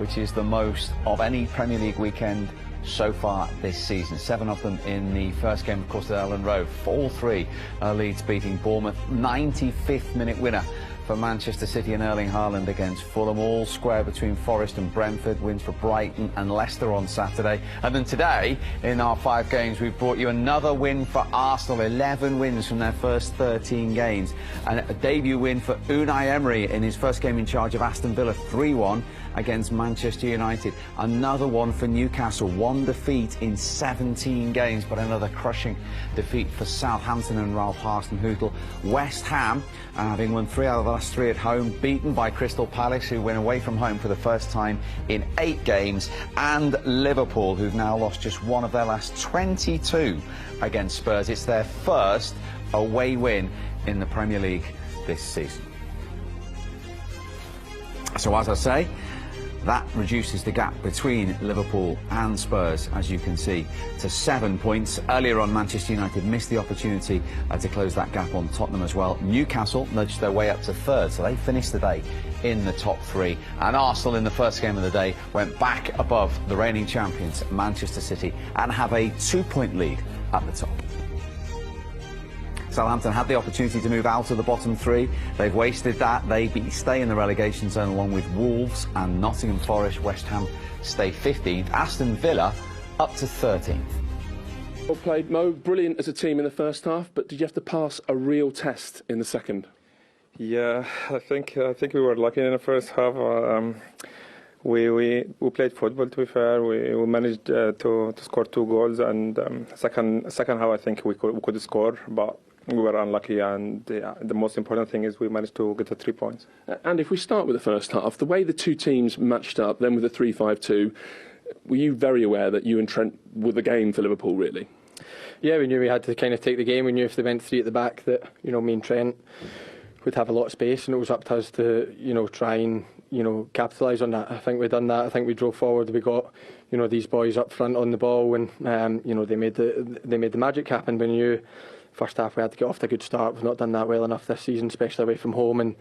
which is the most of any Premier League weekend so far this season. 7 of them in the first game, of course, at Ellen Road. 4-3 Leeds beating Bournemouth. 95th minute winner for Manchester City and Erling Haaland against Fulham. All square between Forest and Brentford. Wins for Brighton and Leicester on Saturday. And then today, in our 5 games, we've brought you another win for Arsenal. 11 wins from their first 13 games. And a debut win for Unai Emery in his first game in charge of Aston Villa. 3-1 against Manchester United. Another one for Newcastle. 1 defeat in 17 games, but another crushing defeat for Southampton and Ralph Hasenhüttl. West Ham, having won 3 out of the last 3 at home, beaten by Crystal Palace, who went away from home for the first time in 8 games, and Liverpool, who've now lost just 1 of their last 22 against Spurs. It's their first away win in the Premier League this season. So, as I say, that reduces the gap between Liverpool and Spurs, as you can see, to 7 points. Earlier on, Manchester United missed the opportunity to close that gap on Tottenham as well. Newcastle nudged their way up to 3rd, so they finished the day in the top 3. And Arsenal, in the first game of the day, went back above the reigning champions, Manchester City, and have a 2-point lead at the top. Southampton had the opportunity to move out of the bottom 3. They've wasted that. They stay in the relegation zone along with Wolves and Nottingham Forest. West Ham stay 15th. Aston Villa up to 13th. Well played, Mo. Brilliant as a team in the first half, but did you have to pass a real test in the second? Yeah, I think we were lucky in the first half. We played football, to be fair. We managed to score 2 goals, and second half I think we could score, but we were unlucky, and the most important thing is we managed to get the 3 points. And if we start with the first half, the way the 2 teams matched up, then with the 3-5-2, were you very aware that you and Trent were the game for Liverpool, really? Yeah, we knew we had to kind of take the game. We knew if they went 3 at the back that, you know, me and Trent would have a lot of space, and it was up to us to, you know, try and, you know, capitalise on that. I think we've done that. I think we drove forward. We got, you know, these boys up front on the ball, and you know, they made the magic happen. We knew first half we had to get off to a good start. We've not done that well enough this season, especially away from home. And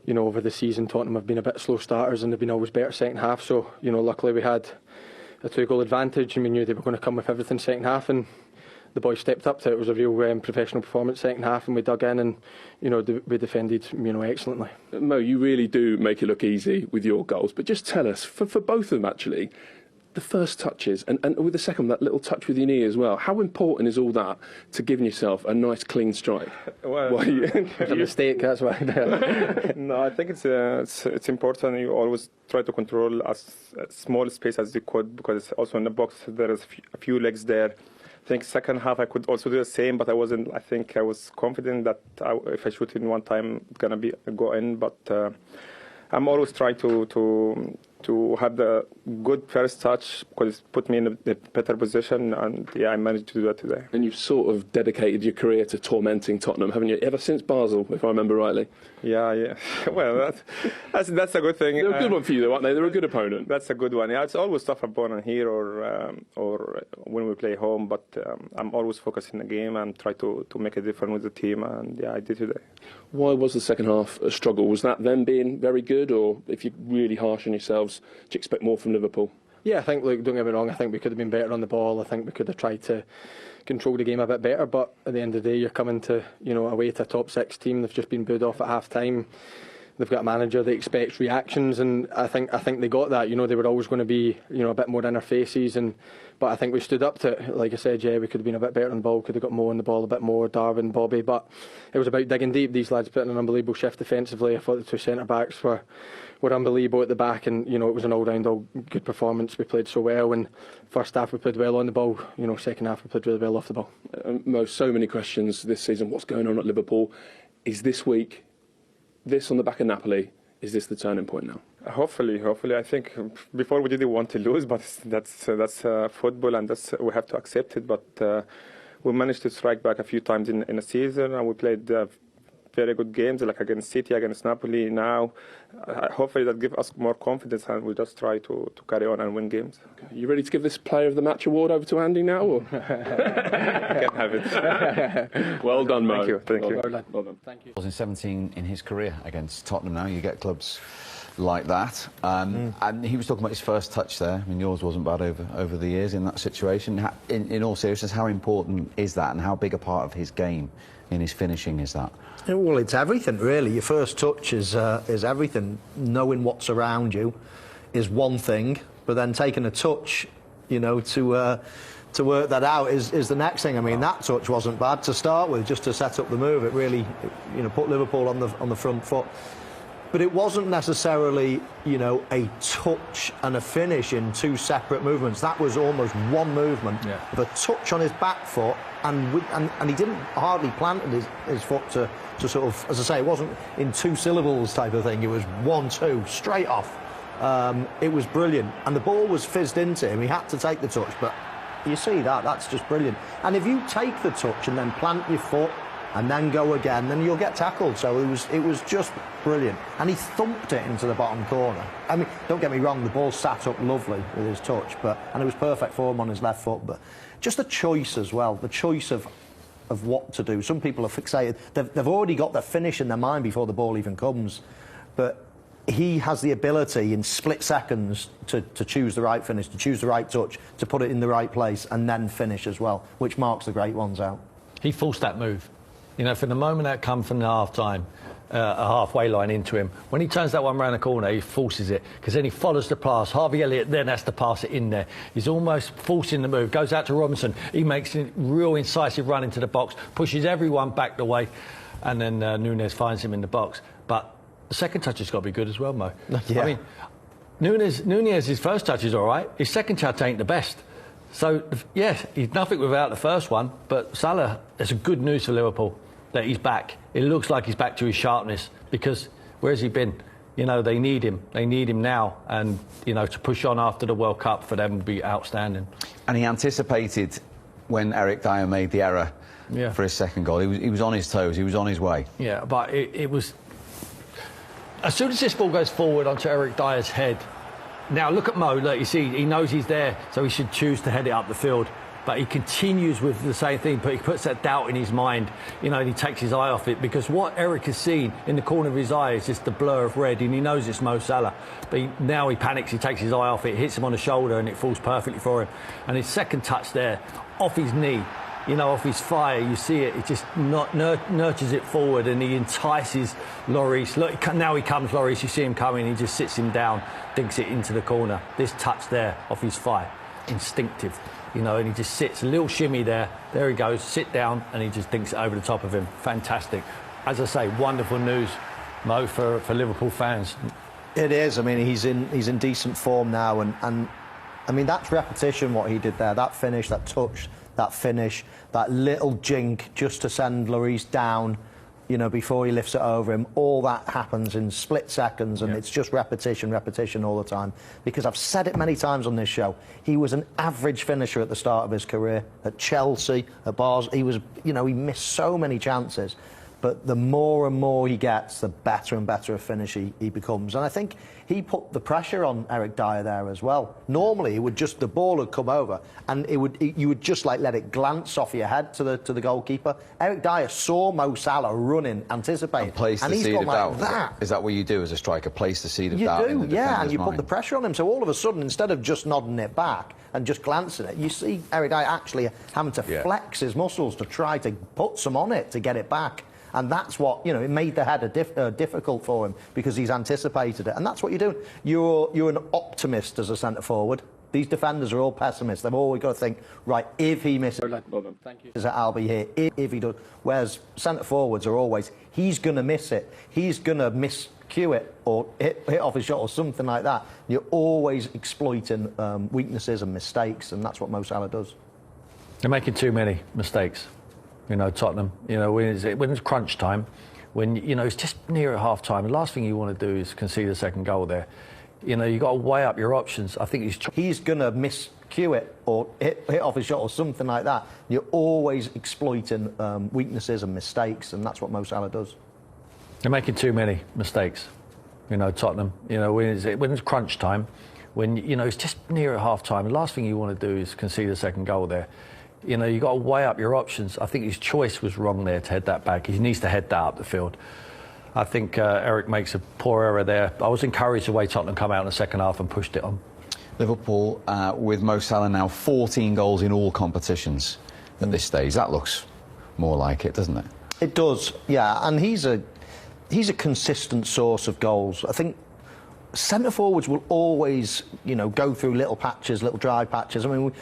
you know, over the season, Tottenham have been a bit slow starters, and they've been always better second half. So you know, luckily we had a 2-goal advantage, and we knew they were going to come with everything second half, and the boys stepped up to it. It was a real professional performance second half, and we dug in, and you know, we defended, you know, excellently. Mo, you really do make it look easy with your goals, but just tell us, for both of them actually, the first touches and with the second, that little touch with your knee as well, how important is all that to giving yourself a nice clean strike? Well, It's a mistake, that's why. No, I think it's important. You always try to control as small space as you could, because also in the box there is a few legs there. I think second half I could also do the same, but I wasn't. I think I was confident that if I shoot in one time, it's gonna go in. But I'm always trying to have the good first touch, because it's put me in a better position, and yeah, I managed to do that today. And you've sort of dedicated your career to tormenting Tottenham, haven't you? Ever since Basel, if I remember rightly. Yeah. Well, that's a good thing. They're a good one for you, though, aren't they? They're a good opponent. That's a good one. Yeah, it's always tough opponent here or when we play home, but I'm always focused in the game and try to make a difference with the team, and yeah, I did today. Why was the second half a struggle? Was that them being very good, or if you're really harsh on yourselves, do you expect more from Liverpool? Yeah, I think, look, don't get me wrong, I think we could have been better on the ball. I think we could have tried to control the game a bit better, but at the end of the day, you're coming to, you know, away to a top 6 team. They've just been booed off at half time. They've got a manager that expects reactions, and I think they got that. You know, they were always going to be, you know, a bit more in our faces, but I think we stood up to it. Like I said, yeah, we could have been a bit better on the ball, could have got Mo on the ball a bit more, Darwin, Bobby, but it was about digging deep. These lads put in an unbelievable shift defensively. I thought the 2 centre-backs were unbelievable at the back, and you know, it was an all-round good performance. We played so well, and first half we played well on the ball. You know, second half we played really well off the ball. Mo, so many questions this season. What's going on at Liverpool? Is this week, this on the back of Napoli, is this the turning point now? Hopefully. I think before we didn't want to lose, but that's football, and we have to accept it. But we managed to strike back a few times in the season, and we played very good games, like against City, against Napoli. Now, hopefully that gives us more confidence, and we just try to carry on and win games. Okay. You ready to give this Player of the Match award over to Andy now? Or? You can have it. Well done, Mo. Thank you. Well done. Thank you. Was in 17 in his career against Tottenham. Now you get clubs like that. And he was talking about his first touch there. I mean, yours wasn't bad over the years in that situation. In all seriousness, how important is that, and how big a part of his game in his finishing is that? Well, it's everything, really. Your first touch is everything. Knowing what's around you is one thing, but then taking a touch, you know, to work that out is the next thing. I mean, that touch wasn't bad to start with, just to set up the move. It really, you know, put Liverpool on the front foot. But it wasn't necessarily, you know, a touch and a finish in two separate movements. That was almost one movement with a touch on his back foot, and he didn't hardly plant his foot to sort of, as I say, it wasn't in two syllables type of thing. It was 1-2 straight off. It was brilliant, and the ball was fizzed into him. He had to take the touch, but you see that's just brilliant. And if you take the touch and then plant your foot and then go again, then you'll get tackled. So it was just brilliant, and he thumped it into the bottom corner. I mean, don't get me wrong, the ball sat up lovely with his touch, and it was perfect for him on his left foot. But just the choice as well, the choice of what to do. Some people are fixated. They've already got their finish in their mind before the ball even comes, but he has the ability in split seconds to choose the right finish, to choose the right touch, to put it in the right place, and then finish as well, which marks the great ones out. He forced that move. You know, from the moment that come from the half-time, a halfway line into him, when he turns that one round the corner, he forces it, because then he follows the pass. Harvey Elliott then has to pass it in there. He's almost forcing the move, goes out to Robertson. He makes a real incisive run into the box, pushes everyone back the way, and then Nunez finds him in the box. But the second touch has got to be good as well, Mo. Yeah. I mean, Nunez's first touch is all right. His second touch ain't the best. So, yes, he's nothing without the first one, but Salah, it's a good news for Liverpool that he's back. It looks like he's back to his sharpness, because where's he been? You know, they need him. They need him now, and, you know, to push on after the World Cup for them would be outstanding. And he anticipated when Eric Dyer made the error for his second goal. He was on his toes. He was on his way. Yeah, but it was... As soon as this ball goes forward onto Eric Dyer's head, now look at Mo, look, you see, he knows he's there, so he should choose to head it up the field. But he continues with the same thing, but he puts that doubt in his mind, you know, and he takes his eye off it, because what Eric has seen in the corner of his eye is just the blur of red, and he knows it's Mo Salah. But now he panics, he takes his eye off it, hits him on the shoulder, and it falls perfectly for him. And his second touch there, off his knee, you know, off his thigh, you see it, it just nurtures it forward, and he entices Lloris. Look, now he comes, Lloris, you see him coming, he just sits him down, dinks it into the corner. This touch there, off his thigh, instinctive, you know, and he just sits, a little shimmy there he goes, sit down, and he just dinks it over the top of him. Fantastic. As I say, wonderful news, Mo, for Liverpool fans. It is. I mean, he's in decent form now, and I mean, that's repetition, what he did there, that finish, that touch, that finish, that little jink just to send Lloris down, you know, before he lifts it over him. All that happens in split seconds, and it's just repetition all the time. Because I've said it many times on this show, he was an average finisher at the start of his career. At Chelsea, at Bars, he was, you know, he missed so many chances. But the more and more he gets, the better and better a finisher he becomes. And I think he put the pressure on Eric Dyer there as well. Normally, it would just, the ball would come over, and you would just like let it glance off your head to the goalkeeper. Eric Dyer saw Mo Salah running, anticipating, and place the seed of doubt. Is that what you do as a striker? Place the seed of doubt in the defender's mind? And you put the pressure on him. So all of a sudden, instead of just nodding it back and just glancing it, you see Eric Dyer actually having to flex his muscles to try to put some on it to get it back. And that's what, you know, it made the header difficult for him, because he's anticipated it. And that's what you're doing. You're an optimist as a centre-forward. These defenders are all pessimists. They've always got to think, right, if he misses, I'll be here. If he does. Whereas centre-forwards are always, he's going to miss it. He's going to miscue it or hit off his shot or something like that. You're always exploiting weaknesses and mistakes, and that's what Mo Salah does. They're making too many mistakes. You know, Tottenham, you know, when it's crunch time, when, you know, it's just near at half-time, the last thing you want to do is concede a second goal there. You know, you've got to weigh up your options. I think he's going to miscue it or hit off his shot or something like that. You're always exploiting weaknesses and mistakes, and that's what Mo Salah does. They're making too many mistakes. You know, Tottenham, you know, when it's crunch time, when, you know, it's just near at half-time, the last thing you want to do is concede a second goal there. You know, you've got to weigh up your options. I think his choice was wrong there to head that back. He needs to head that up the field. I think Eric makes a poor error there. I was encouraged the way Tottenham come out in the second half and pushed it on. Liverpool, with Mo Salah now 14 goals in all competitions at this stage. That looks more like it, doesn't it? It does, yeah. And he's a consistent source of goals. I think centre forwards will always, you know, go through little patches, little dry patches. I mean,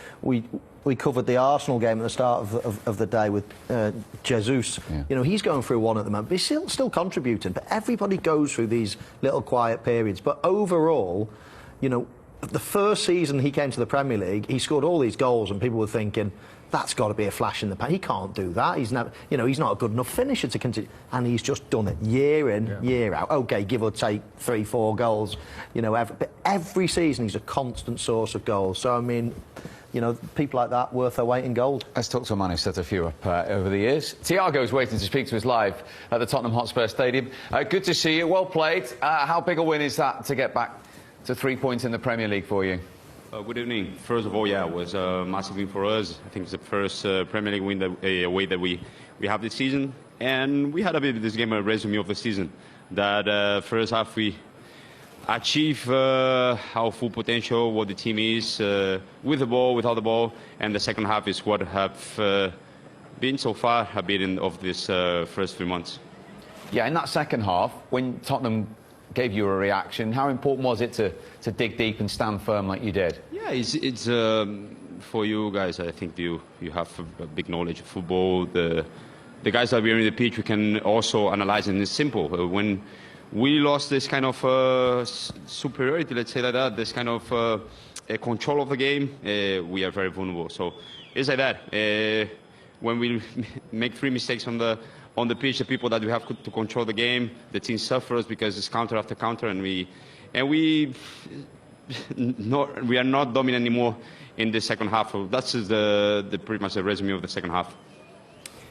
we covered the Arsenal game at the start of the day with Jesus. Yeah. You know, he's going through one at the moment, but he's still contributing. But everybody goes through these little quiet periods. But overall, you know, the first season he came to the Premier League, he scored all these goals, and people were thinking, that's got to be a flash in the pan. He can't do that. He's never, you know, he's not a good enough finisher to continue. And he's just done it year in, year out. OK, give or take 3-4 goals, you know, but every season he's a constant source of goals. So, I mean, you know, people like that worth their weight in gold. Let's talk to a man who's set a few up over the years. Thiago's waiting to speak to us live at the Tottenham Hotspur Stadium. Good to see you. Well played. How big a win is that to get back to 3 points in the Premier League for you? Good evening. First of all, yeah, it was a massive win for us. I think it's the first Premier League win away that we have this season. And we had a bit of this game a resume of the season. That first half we achieve our full potential, what the team is, with the ball, without the ball. And the second half is what have been so far a bit of this first 3 months. Yeah, in that second half, when Tottenham gave you a reaction, how important was it to dig deep and stand firm like you did? Yeah, it's for you guys, I think you have a big knowledge of football. The guys that we're in the pitch, we can also analyze, and it's simple. When we lost this kind of superiority, let's say like that, this kind of control of the game, we are very vulnerable. So it's like that. When we make 3 mistakes on the pitch, the people that we have to control the game, the team suffers because it's counter after counter, and we are not dominant anymore in the second half. So that's pretty much the resume of the second half.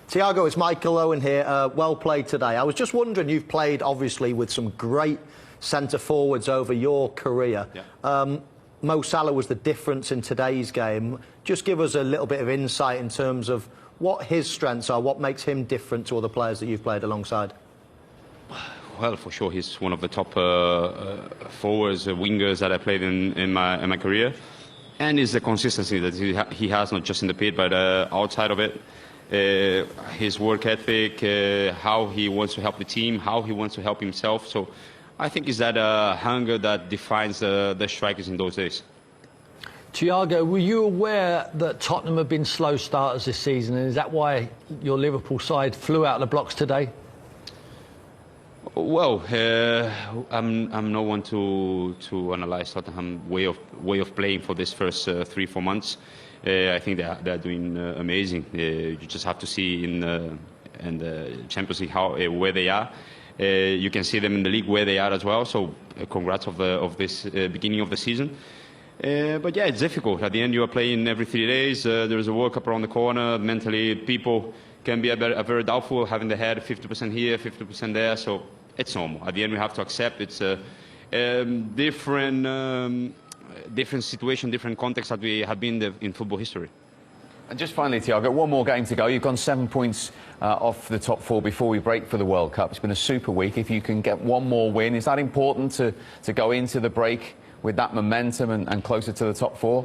Thiago, it's Michael Owen here. Well played today. I was just wondering, you've played obviously with some great centre forwards over your career. Yeah. Mo Salah was the difference in today's game. Just give us a little bit of insight in terms of what his strengths are, what makes him different to other players that you've played alongside. Well, for sure, he's one of the top forwards, wingers that I played in my career. And it's the consistency that he has, not just in the pit, but outside of it. His work ethic, how he wants to help the team, how he wants to help himself. So I think it's that hunger that defines the strikers in those days. Thiago, were you aware that Tottenham have been slow starters this season, and is that why your Liverpool side flew out of the blocks today? Well, I'm no one to analyse Tottenham way of playing for this first 3-4 months. I think they're doing amazing. You just have to see in the Champions League where they are. You can see them in the league where they are as well. So congrats of this beginning of the season. But yeah, it's difficult. At the end, you are playing every 3 days. There's a World Cup around the corner. Mentally, people can be a very doubtful, having the head 50% here, 50% there. So it's normal. At the end, we have to accept it's a different situation, different context that we have been in football history. And just finally, Thiago, one more game to go. You've gone 7 points off the top 4 before we break for the World Cup. It's been a super week. If you can get one more win, is that important to go into the break with that momentum and closer to the top 4?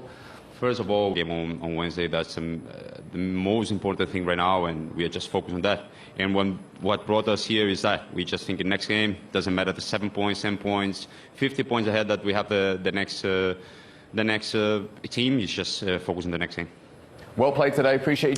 First of all, game on Wednesday, that's the most important thing right now, and we are just focused on that. And what brought us here is that we just think the next game, doesn't matter the 7 points, 10 points, 50 points ahead that we have the next team, is just focus on the next game. Well played today. Appreciate you.